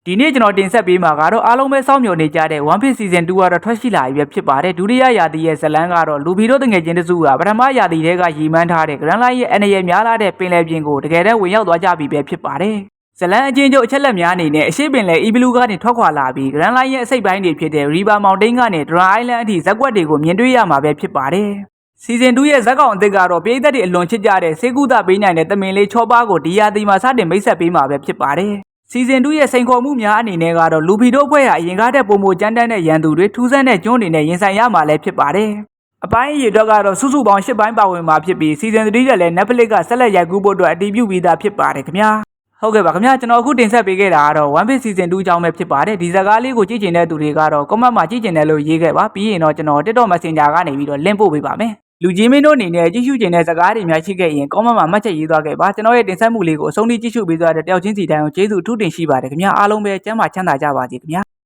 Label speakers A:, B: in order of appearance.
A: ဒီနေ့ကျွန်တော်တင်ဆက်ပေးမှာကတော့အားလုံးပဲစောင့်မျှော်နေကြတဲ့ One Piece Season 2ကတော့ထွက်ရှိလာပြီဖြစ်ပါတယ်ဒုတိယရာသီရဲ့ဇလန်းကတော့လူဘီတို့တငယ်ချင်းတစုကပထမရာသီထဲကရည်မှန်းထားတဲ့ Grand Line ရဲ့အနေရများလာတဲ့ပင်လယ်ပြင်ကိုတကယ်တမ်းဝင်ရောက်သွားကြပြီပဲဖြစ်ပါတယ်ဇလန်းအချင်းချုပ်အချက်လက်များအနေနဲ့အရှိပင်လယ် Eblue ကနေထွက်ခွာလာပြီး Grand Line ရဲ့အစိတ်ပိုင်းတွေဖြစ်တဲ့ River Mountain ကနေ Drum Island အထိဇက်ကွက်တွေကိုမြင်တွေ့ရမှာပဲဖြစ်ပါတယ်Season 2ရဲ့ဇက်ကောင်အသစ်ကတော့ပြည်သက်တွေအလွန်ချစ်ကြတဲ့စေကူတာပေးနိုင်တဲ့တမင်လေးချောပါကိုဒီရာသီမှာစတင်မိတ်ဆက်ပေးမှာပဲဖြစ်ပါတယ်Season 2ရဲ့စိန်ခေါ်မှုများအနေနဲ့ကတော့လူဘီတို့အဖွဲ့ဟာအရင်ကတည်းကပုံမကြမ်းတမ်းတဲ့ရန်သူတွေထူးဆန်းတဲ့ကျွန်းတွေနဲ့ရင်ဆိုင်ရမှာလည်းဖြစ်ပါတယ်။အပိုင်းအရေအတွက်ကတော့စုစုပေါင်း10ပိုင်းပါဝင်မှာဖြစ်ပြီး Season 3ရဲ့လည်း Netflix ကဆက်လက်ရိုက်ကူးဖို့အတွက်အတည်ပြုပြီးသားဖြစ်ပါတယ်ခင်ဗျာ။ဟုတ်ကဲ့ပါခင်ဗျာကျွန်တော်အခုတင်ဆက်ပေးခဲ့တာကတော့ One Piece Season 2အကြောင်းပဲဖြစ်ပါတယ်ဒီဇာတ်ကားလေးကိုကြည့်ချင်တဲ့သူတွေကတော့ comment မှာကြည့်ချင်တယ်လို့ရေးခဲ့ပါပြီးရင်တော့ကျွန်တော် TikTok Messenger ကနေပြီးတော့ link ပို့ပေးပါမယ်။လူကြီးမင်းတို့အနေနဲ့ကြည့်ရှုကျင်တဲ့ဇာတ်ကားတွေများရှိခဲ့ရင် comment မှာမှတ်ချက်ရေးသွားခဲ့ပါကျွန်တော်ရဲ့တင်ဆက်မှုလေးကိုအဆုံးထိကြည့်ရှုပေးသွားတဲ့တယောက်ချင်းစီတိုင်းကိုကျေးဇူးအထူးတင်ရှိပါတယ်ခင်ဗျာအားလုံးပဲကျမ်းမာချမ်းသာကြပါစေခင်ဗျာ